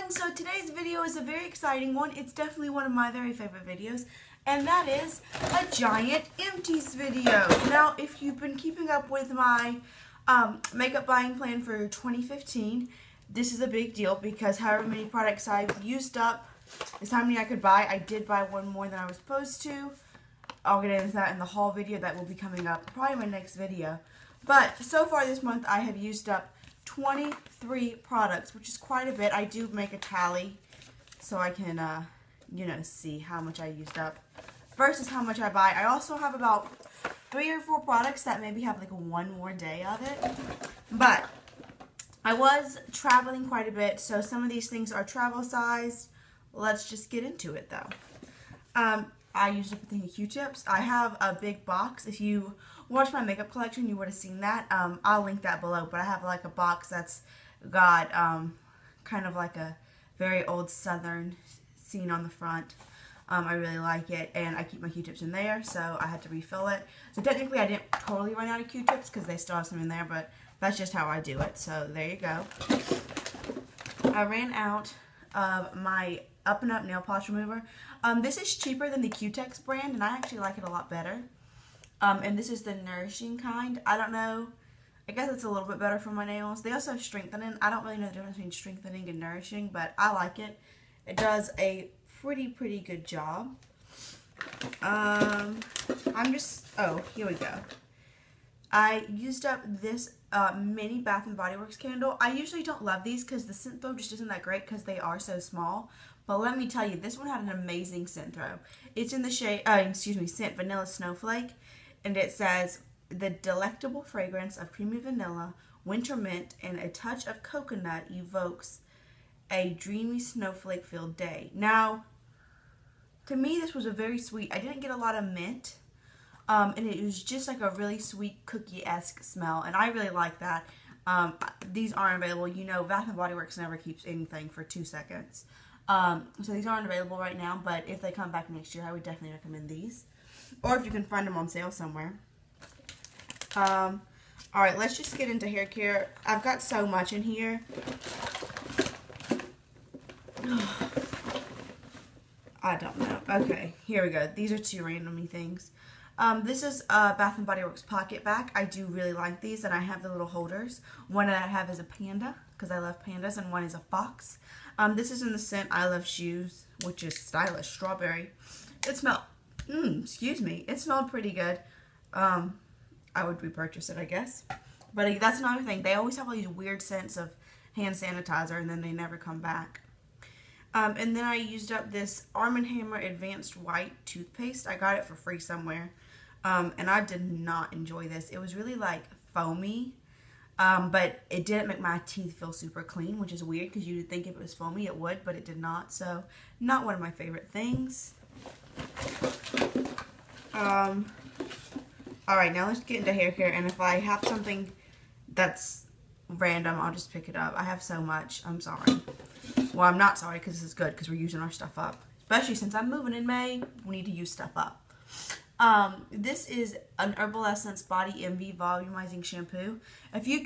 everyone, so today's video is a very exciting one. It's definitely one of my very favorite videos, and that is a giant empties video. Now, if you've been keeping up with my makeup buying plan for 2015, this is a big deal because however many products I've used up is how many I could buy. I did buy one more than I was supposed to. I'll get into that in the haul video that will be coming up, probably my next video. But so far this month I have used up 23 products, which is quite a bit. I do make a tally so I can, see how much I used up versus how much I buy. I also have about 3 or 4 products that maybe have like one more day of it. But I was traveling quite a bit, so some of these things are travel sized. Let's just get into it though. I used up a thing of Q-tips. I have a big box. If you watch my makeup collection, you would have seen that. I'll link that below, but I have like a box that's got kind of like a very old southern scene on the front. I really like it, and I keep my Q-tips in there, so I had to refill it. So technically I didn't totally run out of Q-tips because they still have some in there, but that's just how I do it, so there you go. I ran out of my Up and Up nail polish remover. This is cheaper than the Q-Tex brand, and I actually like it a lot better. And this is the nourishing kind. I don't know. I guess it's a little bit better for my nails. They also have strengthening. I don't really know the difference between strengthening and nourishing, but I like it. It does a pretty good job. Oh, here we go. I used up this mini Bath & Body Works candle. I usually don't love these because the scent throw just isn't that great because they are so small. But let me tell you, this one had an amazing scent throw. It's in the shade, scent Vanilla Snowflake. And it says, the delectable fragrance of creamy vanilla, winter mint, and a touch of coconut evokes a dreamy snowflake-filled day. Now, to me, this was a very sweet. I didn't get a lot of mint. And it was just like a really sweet cookie-esque smell. And I really like that. These aren't available. You know, Bath & Body Works never keeps anything for 2 seconds. So these aren't available right now, but if they come back next year, I would definitely recommend these. Or if you can find them on sale somewhere. Alright, let's just get into hair care. I've got so much in here. I don't know. Okay, here we go. These are 2 randomy things. This is Bath & Body Works Pocket Back. I do really like these, and I have the little holders. One that I have is a panda, because I love pandas, and one is a fox. This is in the scent I Love Shoes, which is stylish strawberry. It smelled, it smelled pretty good. I would repurchase it, I guess. But that's another thing. They always have all these weird scents of hand sanitizer, and then they never come back. And then I used up this Arm & Hammer Advanced White toothpaste. I got it for free somewhere. And I did not enjoy this. It was really like foamy. But it didn't make my teeth feel super clean, which is weird because you'd think if it was foamy it would, but it did not. So, not one of my favorite things. Alright, now let's get into hair care. And if I have something that's random, I'll just pick it up. I have so much. I'm sorry. Well, I'm not sorry because this is good because we're using our stuff up. Especially since I'm moving in May, we need to use stuff up. This is an Herbal Essence Body Envy Volumizing Shampoo. If you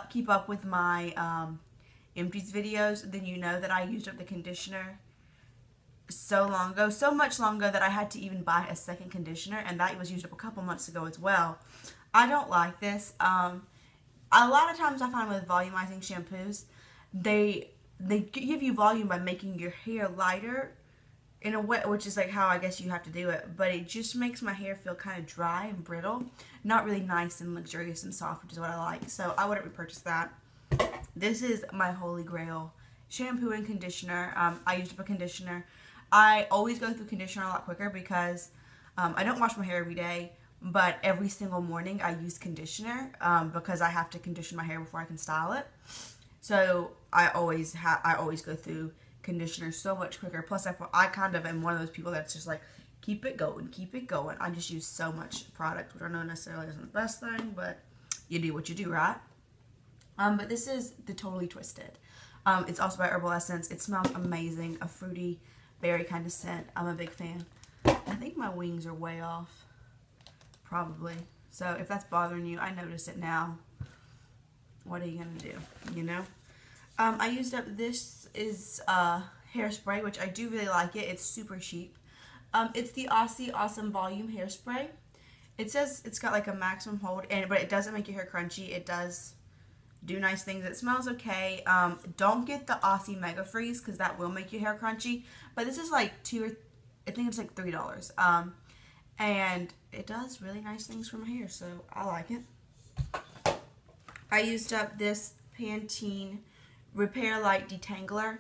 keep up with my Empties videos, then you know that I used up the conditioner so long ago. So much longer that I had to even buy a second conditioner, and that was used up a couple months ago as well. I don't like this. A lot of times I find with volumizing shampoos, they give you volume by making your hair lighter in a way, which is like how I guess you have to do it, but it just makes my hair feel kind of dry and brittle, not really nice and luxurious and soft, which is what I like, so I wouldn't repurchase that. This is my holy grail shampoo and conditioner. I used up a conditioner. I always go through conditioner a lot quicker because I don't wash my hair every day, but every single morning I use conditioner because I have to condition my hair before I can style it. So I always go through conditioner so much quicker. Plus I kind of am one of those people that's just like, keep it going, keep it going. I just use so much product, which I know necessarily isn't the best thing, but you do what you do, right? But this is the Totally Twisted. It's also by Herbal Essence. It smells amazing, a fruity berry kind of scent. I'm a big fan. I think my wings are way off, probably. So if that's bothering you, I notice it now. What are you gonna do, you know? I used up, this is hairspray, which I do really like it. It's super cheap. It's the Aussie Awesome Volume Hairspray. It says it's got like a maximum hold, but it doesn't make your hair crunchy. It does do nice things. It smells okay. Don't get the Aussie Mega Freeze because that will make your hair crunchy. But this is like I think it's like $3. And it does really nice things for my hair, so I like it. I used up this Pantene Repair Light Detangler.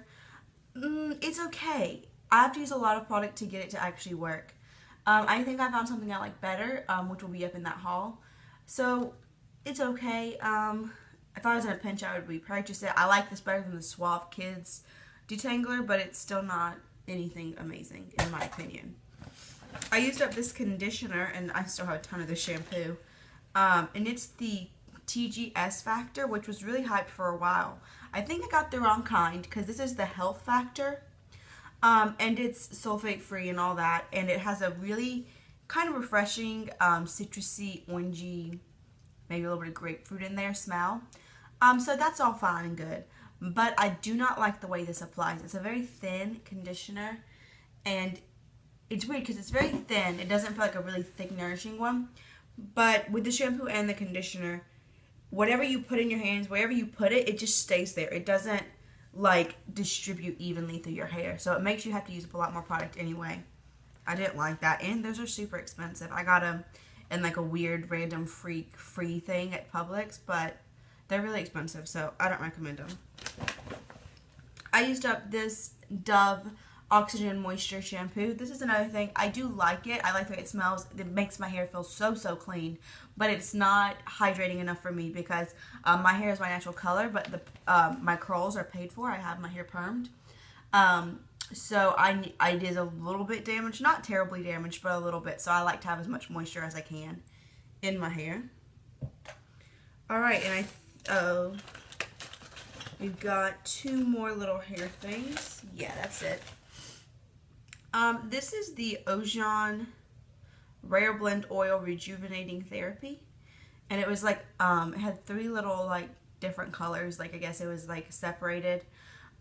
It's okay. I have to use a lot of product to get it to actually work. I think I found something I like better, which will be up in that haul. So, it's okay. If I was in a pinch, I would repurchase it. I like this better than the Suave Kids Detangler, but it's still not anything amazing, in my opinion. I used up this conditioner, and I still have a ton of this shampoo. And it's the TGS Factor, which was really hyped for a while. I think I got the wrong kind, because this is the Health Factor. And it's sulfate free and all that, and it has a really kind of refreshing citrusy, orangey, maybe a little bit of grapefruit in there smell. So that's all fine and good, but I do not like the way this applies. It's a very thin conditioner, and it's weird because it's very thin. It doesn't feel like a really thick, nourishing one, but with the shampoo and the conditioner, whatever you put in your hands, wherever you put it, it just stays there. It doesn't like distribute evenly through your hair, so it makes you have to use up a lot more product anyway. I didn't like that, and those are super expensive. I got them in like a weird random free thing at Publix, but they're really expensive, so I don't recommend them. I used up this Dove Oxygen Moisture Shampoo. This is another thing. I do like it. I like the way it smells. It makes my hair feel so clean, but it's not hydrating enough for me because my hair is my natural color, but my curls are paid for. I have my hair permed. So I did a little bit damaged, not terribly damaged, but a little bit. So I like to have as much moisture as I can in my hair. Alright, and we've got two more little hair things. Yeah, that's it. This is the Ojon Rare Blend Oil Rejuvenating Therapy. And it was like, it had three little like different colors. Like I guess it was like separated.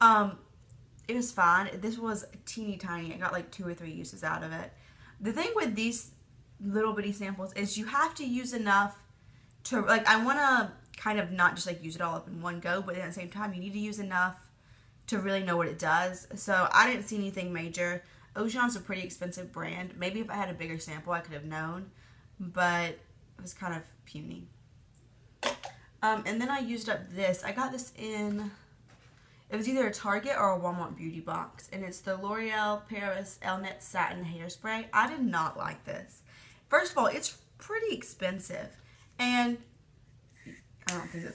It was fine. This was teeny tiny. I got like 2 or 3 uses out of it. The thing with these little bitty samples is you have to use enough to, like, I want to kind of not just like use it all up in one go, but at the same time you need to use enough to really know what it does. So I didn't see anything major. Ojon's a pretty expensive brand. Maybe if I had a bigger sample I could have known, but it was kind of puny. And then I used up this. I got this in, it was either a Target or a Walmart beauty box, and it's the L'Oreal Paris Elnet Satin Hairspray. I did not like this. First of all, it's pretty expensive, and I don't think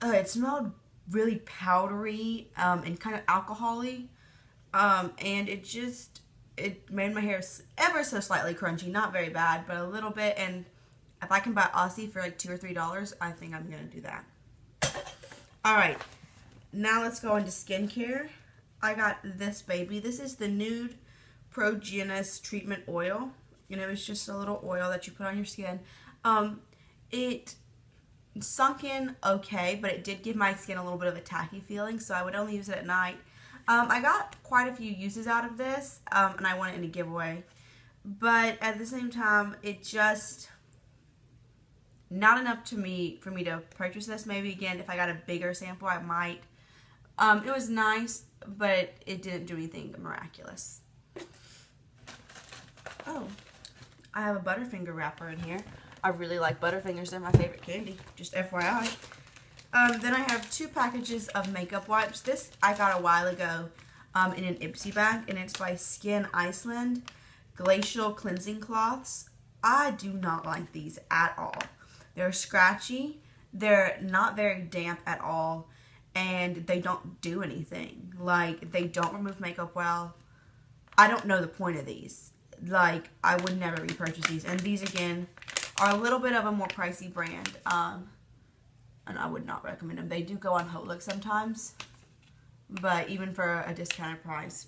it smelled really powdery and kind of alcohol-y, and it made my hair ever so slightly crunchy. Not very bad, but a little bit. And if I can buy Aussie for like $2 or $3, I think I'm gonna do that. All right. Now let's go into skincare. I got this baby. This is the Nude Pro-Genus Treatment Oil. And it was just a little oil that you put on your skin. It sunk in okay, but it did give my skin a little bit of a tacky feeling, so I would only use it at night. I got quite a few uses out of this, and I won it in a giveaway. But at the same time, it just not enough for me to purchase this. Maybe again, if I got a bigger sample, I might. It was nice, but it didn't do anything miraculous. Oh, I have a Butterfinger wrapper in here. I really like Butterfingers. They're my favorite candy, just FYI. Then I have 2 packages of makeup wipes. This I got a while ago in an Empties bag, and it's by Skin Iceland Glacial Cleansing Cloths. I do not like these at all. They're scratchy, they're not very damp at all, and they don't do anything. Like, they don't remove makeup well. I don't know the point of these. Like, I would never repurchase these. And these, again, are a little bit of a more pricey brand. And I would not recommend them. They do go on HotLook sometimes. But even for a discounted price,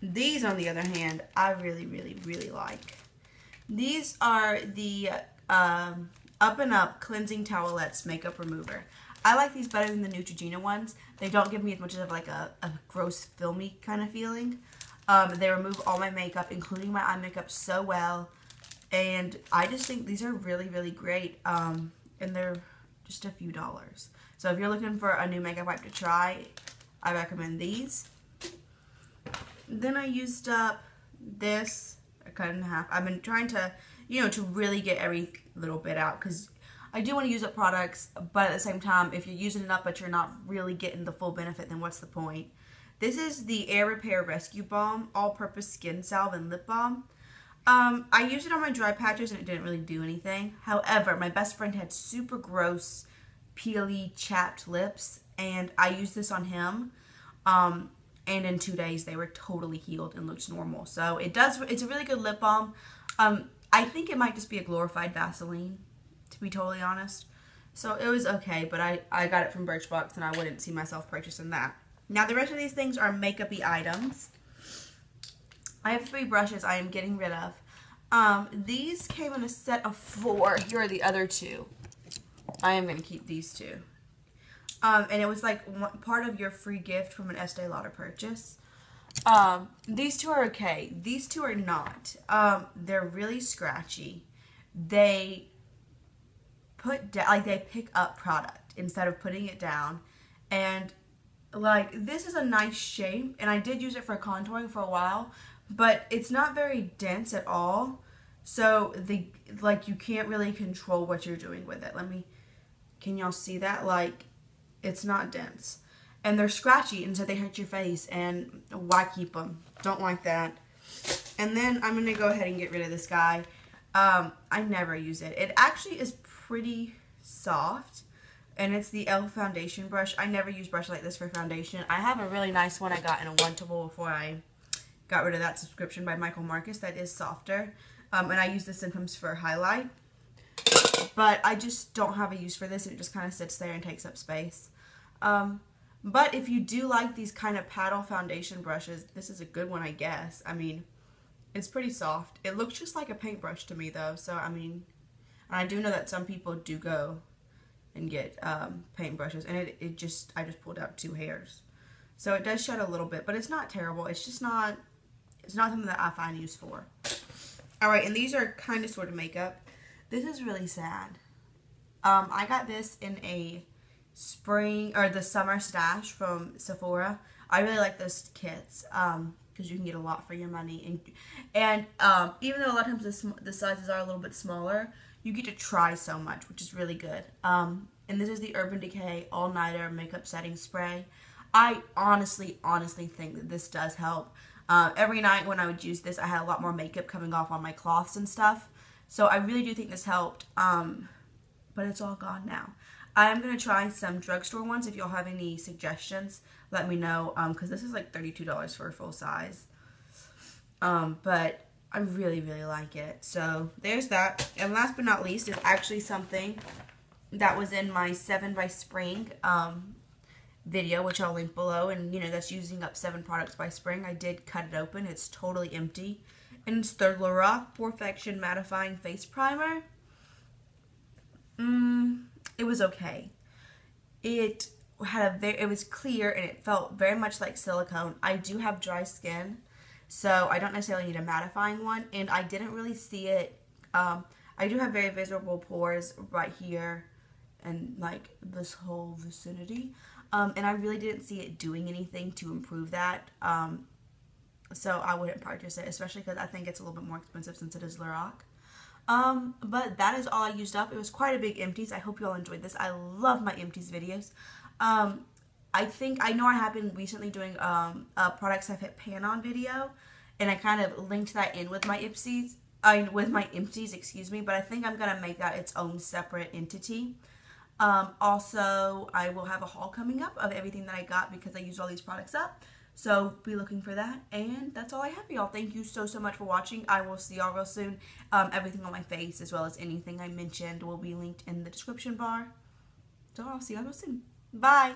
These, on the other hand, I really, really, really like. These are the Up and Up Cleansing Towelettes Makeup Remover. I like these better than the Neutrogena ones. They don't give me as much of like a gross filmy kind of feeling. They remove all my makeup, including my eye makeup, so well. And I just think these are really, really great. And they're just a few dollars. So if you're looking for a new makeup wipe to try, I recommend these. Then I used up this. I cut it in half. I've been trying to, you know, to really get every little bit out, because I do want to use up products, but at the same time, if you're using it up but you're not really getting the full benefit, then what's the point? This is the Air Repair Rescue Balm, all-purpose skin salve and lip balm. I used it on my dry patches and it didn't really do anything. However, my best friend had super gross, peely, chapped lips, and I used this on him. And in 2 days, they were totally healed and looked normal. So it's a really good lip balm. I think it might just be a glorified Vaseline, to be totally honest. So it was okay, but I got it from Birchbox and I wouldn't see myself purchasing that. Now the rest of these things are makeup-y items. I have 3 brushes I am getting rid of. These came in a set of 4. Here are the other 2. I am going to keep these 2. And it was like part of your free gift from an Estee Lauder purchase. These 2 are okay. These 2 are not. They're really scratchy. They put down, like they pick up product instead of putting it down. And like this is a nice shape, and I did use it for contouring for a while, but it's not very dense at all. So you can't really control what you're doing with it. Can y'all see that? Like, it's not dense. And they're scratchy, and so they hurt your face, and why keep them? Don't like that. And then I'm going to go ahead and get rid of this guy. I never use it. It actually is pretty soft, and it's the e.l.f. foundation brush. I never use brush like this for foundation. I have a really nice one I got in a one-table before I got rid of that subscription by Michael Marcus that is softer. And I use the Symptoms for highlight. But I just don't have a use for this. It just kind of sits there and takes up space. But if you do like these kind of paddle foundation brushes, this is a good one, I guess. I mean, it's pretty soft. It looks just like a paintbrush to me, though. So, I mean, I do know that some people do go and get paintbrushes. And I just pulled out 2 hairs. So it does shed a little bit, but it's not terrible. It's just not, it's not something that I find use for. Alright, and these are kind of sort of makeup. This is really sad. I got this in a the summer stash from Sephora. I really like those kits because you can get a lot for your money, and even though a lot of times the sizes are a little bit smaller, you get to try so much, which is really good. And this is the Urban Decay All Nighter Makeup Setting Spray. I honestly think that this does help. Every night when I would use this, I had a lot more makeup coming off on my cloths and stuff. So I really do think this helped, but it's all gone now. I am going to try some drugstore ones. If y'all have any suggestions, let me know, because this is like $32 for a full size. But I really like it. So there's that. And last but not least is actually something that was in my 7 by Spring video, which I'll link below. And, you know, that's using up 7 products by Spring. I did cut it open. It's totally empty. And it's the Lorac Perfection Mattifying Face Primer. It was okay. It was clear and it felt very much like silicone. I do have dry skin, so I don't necessarily need a mattifying one. And I didn't really see it. I do have very visible pores right here and like this whole vicinity. And I really didn't see it doing anything to improve that. So I wouldn't purchase it, especially because I think it's a little bit more expensive since it is Lorac. But that is all I used up. It was quite a big Empties. I hope you all enjoyed this. I love my Empties videos. I know I have been recently doing a products I've hit pan on video, and I kind of linked that in with my Empties, excuse me, but I think I'm going to make that its own separate entity. Also, I will have a haul coming up of everything that I got because I used all these products up. So be looking for that, and that's all I have for y'all. Thank you so much for watching. I will see y'all real soon. Everything on my face as well as anything I mentioned will be linked in the description bar. So I'll see y'all real soon. Bye!